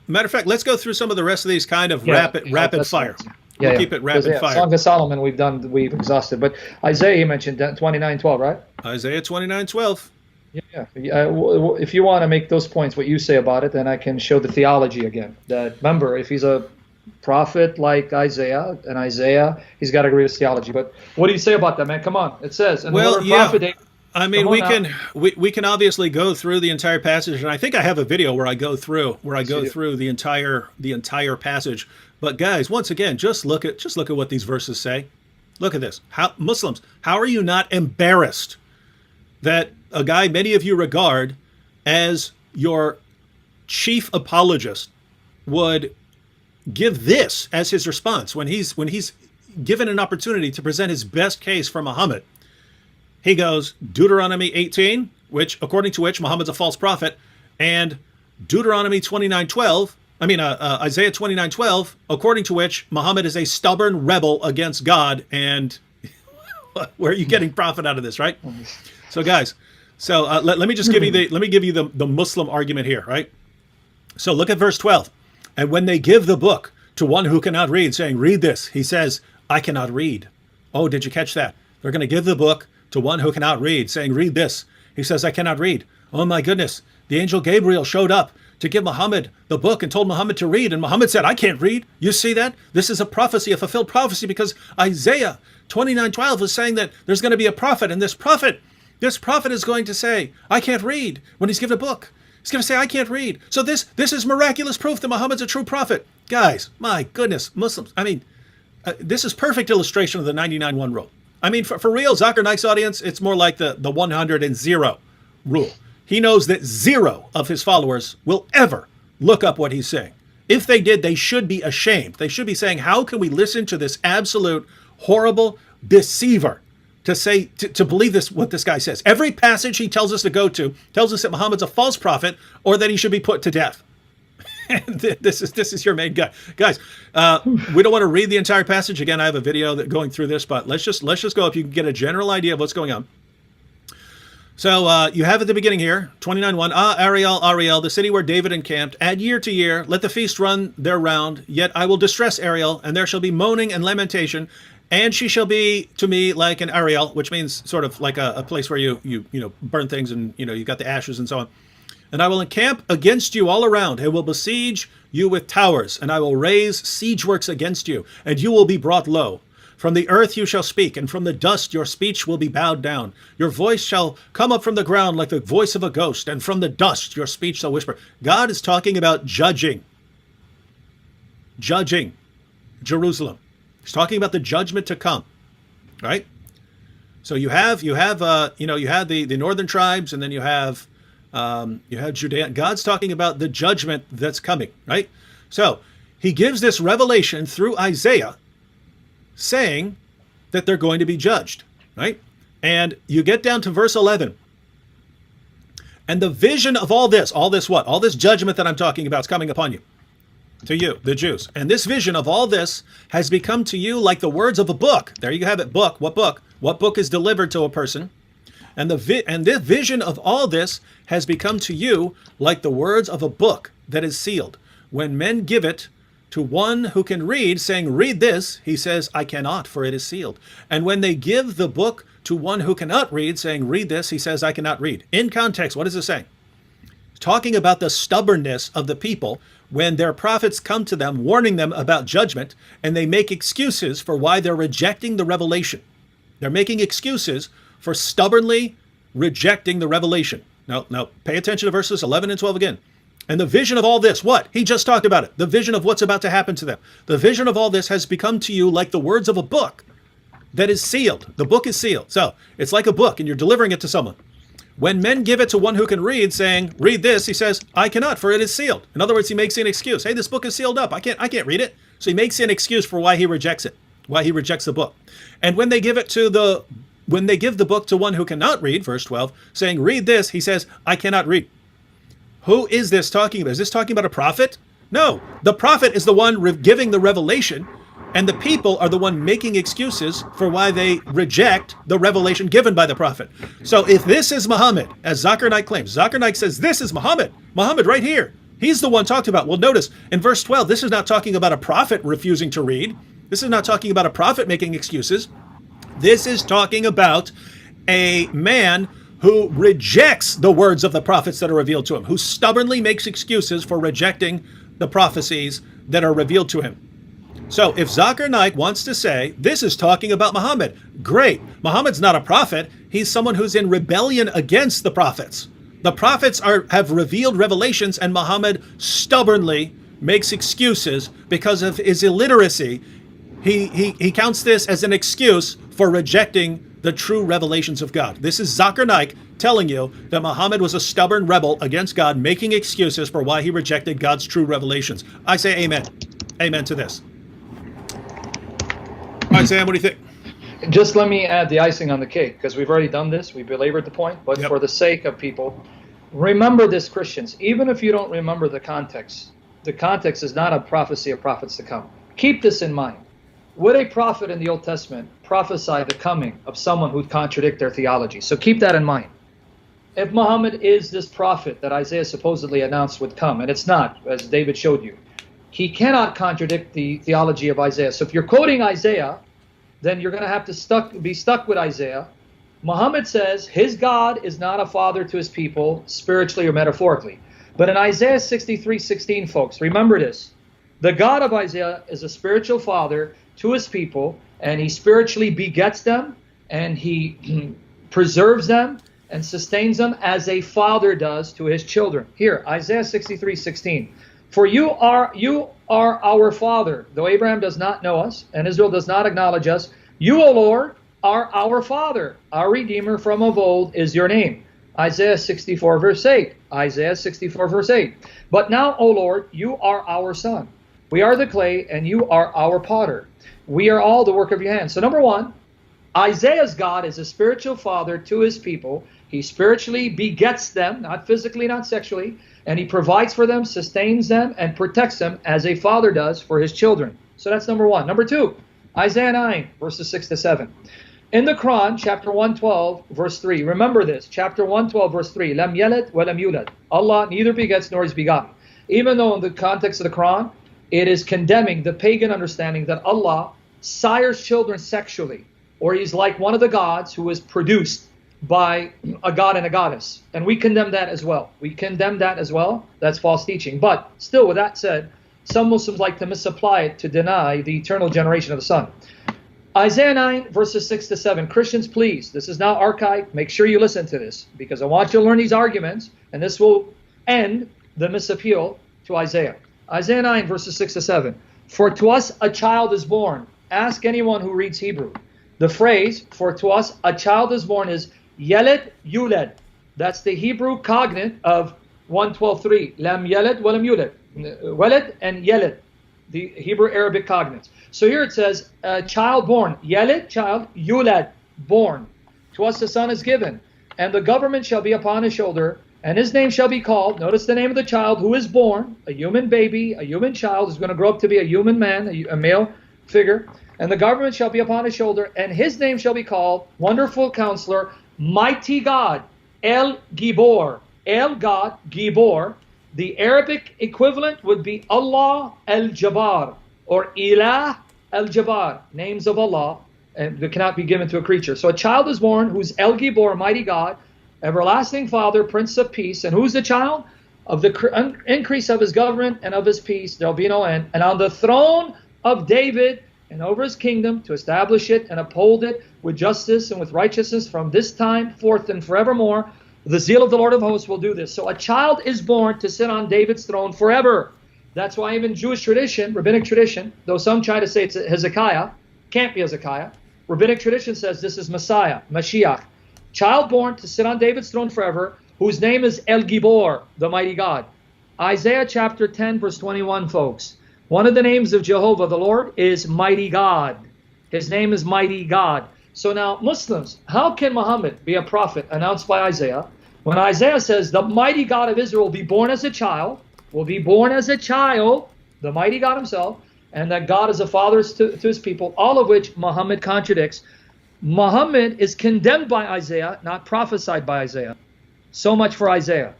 Matter of fact, let's go through some of the rest of these kind of rapid fire. Right. We'll keep it rapid fire. Song of Solomon we've exhausted, but Isaiah you mentioned 29:12, right? Isaiah 29:12. Yeah. If you want to make those points, what you say about it, then I can show the theology again. That remember, if he's a prophet like Isaiah, he's got to agree with theology. But what do you say about that, man? Come on, it says. And well, yeah. Prophet, I mean, we can obviously go through the entire passage, and I think I have a video where I go through the entire passage. But guys, once again, just look at what these verses say. Look at this. Muslims, how are you not embarrassed that a guy many of you regard as your chief apologist would give this as his response when he's given an opportunity to present his best case for Muhammad? He goes, Deuteronomy 18, according to which Muhammad's a false prophet, and Deuteronomy 29:12, Isaiah 29:12, according to which Muhammad is a stubborn rebel against God. And where are you getting profit out of this, right? So guys, let me just give you the Muslim argument here, right? So look at verse 12. And when they give the book to one who cannot read, saying, read this, he says, I cannot read. Oh, did you catch that? They're going to give the book to one who cannot read, saying, read this. He says, I cannot read. Oh my goodness. The angel Gabriel showed up to give Muhammad the book and told Muhammad to read. And Muhammad said, I can't read. You see that? This is a prophecy, a fulfilled prophecy, because Isaiah 29:12 is saying that there's going to be a prophet, and this prophet is going to say, I can't read when he's given a book. He's going to say, I can't read. So this is miraculous proof that Muhammad's a true prophet. Guys, my goodness, Muslims. I mean, this is perfect illustration of the 99-1 rule. I mean, for real, Zakir Naik's audience, it's more like the 100-0 rule. He knows that 0 of his followers will ever look up what he's saying. If they did, they should be ashamed. They should be saying, how can we listen to this absolute horrible deceiver to believe what this guy says? Every passage he tells us to go to tells us that Muhammad's a false prophet or that he should be put to death. And this is your main guy. Guys, we don't want to read the entire passage. Again, I have a video going through this, but let's just go up. You can get a general idea of what's going on. So you have at the beginning here, 29:1, Ariel, the city where David encamped, add year to year, let the feast run their round, yet I will distress Ariel, and there shall be moaning and lamentation, and she shall be to me like an Ariel, which means sort of like a place where you burn things and you got the ashes and so on. And I will encamp against you all around, and will besiege you with towers, and I will raise siege works against you, and you will be brought low. From the earth you shall speak, and from the dust your speech will be bowed down. Your voice shall come up from the ground like the voice of a ghost, and from the dust your speech shall whisper. God is talking about judging Jerusalem. He's talking about the judgment to come, right? So you have the northern tribes, and then you have Judea. God's talking about the judgment that's coming, right? So he gives this revelation through Isaiah, saying that they're going to be judged, right? And you get down to verse 11. And the vision of all this what? All this judgment that I'm talking about is coming upon you, to you, the Jews. And this vision of all this has become to you like the words of a book. There you have it, book. What book? What book is delivered to a person? And this vision of all this has become to you like the words of a book that is sealed. When men give it to one who can read, saying, read this, he says, I cannot, for it is sealed. And when they give the book to one who cannot read, saying, read this, he says, I cannot read. In context, what is it saying? It's talking about the stubbornness of the people when their prophets come to them, warning them about judgment, and they make excuses for why they're rejecting the revelation. They're making excuses for stubbornly rejecting the revelation. Now, pay attention to verses 11 and 12 again. And the vision of all this, what? He just talked about it. The vision of what's about to happen to them. The vision of all this has become to you like the words of a book that is sealed. The book is sealed. So it's like a book and you're delivering it to someone. When men give it to one who can read, saying, read this, he says, I cannot, for it is sealed. In other words, he makes an excuse. Hey, this book is sealed up. I can't read it. So he makes an excuse for why he rejects it, why he rejects the book. And when they give the book to one who cannot read, verse 12, saying, read this, he says, I cannot read. Who is this talking about? Is this talking about a prophet? No, the prophet is the one giving the revelation, and the people are the one making excuses for why they reject the revelation given by the prophet. So if this is Muhammad, as Zakir Naik claims, Zakir Naik says this is Muhammad right here. He's the one talked about. Well, notice in verse 12, this is not talking about a prophet refusing to read. This is not talking about a prophet making excuses. This is talking about a man who rejects the words of the prophets that are revealed to him, who stubbornly makes excuses for rejecting the prophecies that are revealed to him. So if Zakir Naik wants to say, this is talking about Muhammad, great. Muhammad's not a prophet. He's someone who's in rebellion against the prophets. The prophets have revealed revelations, and Muhammad stubbornly makes excuses because of his illiteracy. He counts this as an excuse for rejecting the true revelations of God. This is Zakir Naik telling you that Muhammad was a stubborn rebel against God, making excuses for why he rejected God's true revelations. I say amen. Amen to this. All right, Sam, what do you think? Just let me add the icing on the cake, because we've already done this. We belabored the point, but Yep. for the sake of people, remember this, Christians. Even if you don't remember the context is not a prophecy of prophets to come. Keep this in mind. Would a prophet in the Old Testament prophesy the coming of someone who'd contradict their theology? So keep that in mind. If Muhammad is this prophet that Isaiah supposedly announced would come, and it's not, as David showed you, he cannot contradict the theology of Isaiah. So if you're quoting Isaiah, then you're going to have to be stuck with Isaiah. Muhammad says his God is not a father to his people, spiritually or metaphorically. But in Isaiah 63:16, folks, remember this. The God of Isaiah is a spiritual father to his people, and he spiritually begets them, and he preserves them and sustains them as a father does to his children. Here, Isaiah 63:16. For you are our father, though Abraham does not know us, and Israel does not acknowledge us. You, O Lord, are our father. Our Redeemer from of old is your name. Isaiah 64, verse 8. Isaiah 64, verse 8. But now, O Lord, you are our son. We are the clay, and you are our potter. We are all the work of your hands. So number one, Isaiah's God is a spiritual father to his people. He spiritually begets them, not physically, not sexually, and he provides for them, sustains them, and protects them as a father does for his children. So that's number one. Number two, Isaiah 9, verses 6 to 7. In the Quran, chapter 112, verse 3, remember this, chapter 112, verse 3, Lam yalid wa lam yulad. Allah neither begets nor is begotten. Even though in the context of the Quran, it is condemning the pagan understanding that Allah sires children sexually, or he's like one of the gods who is produced by a god and a goddess. And we condemn that as well. We condemn that as well. That's false teaching. But still, with that said, some Muslims like to misapply it to deny the eternal generation of the Son. Isaiah 9, verses 6 to 7. Christians, please, this is now archived. Make sure you listen to this, because I want you to learn these arguments, and this will end the misappeal to Isaiah. Isaiah 9, verses 6 to 7. For to us a child is born. Ask anyone who reads Hebrew. The phrase, for to us a child is born, is Yeled Yuled. That's the Hebrew cognate of 112.3. Lam Yeled wa lam Yuled. Weled and Yeled, the Hebrew Arabic cognates. So here it says, child born. Yeled, child. Yuled, born. To us a son is given, and the government shall be upon his shoulder, and his name shall be called. Notice the name of the child who is born, a human baby, a human child who's going to grow up to be a human man, a male figure. And the government shall be upon his shoulder, and his name shall be called Wonderful Counselor, Mighty God, El Gibor. El God, Gibor. The Arabic equivalent would be Allah El-Jabbar, or Ilah El-Jabbar, names of Allah, and that cannot be given to a creature. So a child is born who's El Gibor, Mighty God, Everlasting Father, Prince of Peace. And who's the child? Of the increase of his government and of his peace, there'll be no end. And on the throne of David and over his kingdom, to establish it and uphold it with justice and with righteousness from this time forth and forevermore. The zeal of the Lord of hosts will do this. So a child is born to sit on David's throne forever. That's why even Jewish tradition, rabbinic tradition, though some try to say it's Hezekiah, can't be Hezekiah. Rabbinic tradition says this is Messiah, Mashiach. Child born to sit on David's throne forever, whose name is El Gibor, the mighty God. Isaiah chapter 10, verse 21, folks. One of the names of Jehovah, the Lord, is Mighty God. His name is Mighty God. So now, Muslims, how can Muhammad be a prophet announced by Isaiah when Isaiah says the mighty God of Israel will be born as a child, the mighty God himself, and that God is a father to his people, all of which Muhammad contradicts. Muhammad is condemned by Isaiah, not prophesied by Isaiah. So much for Isaiah.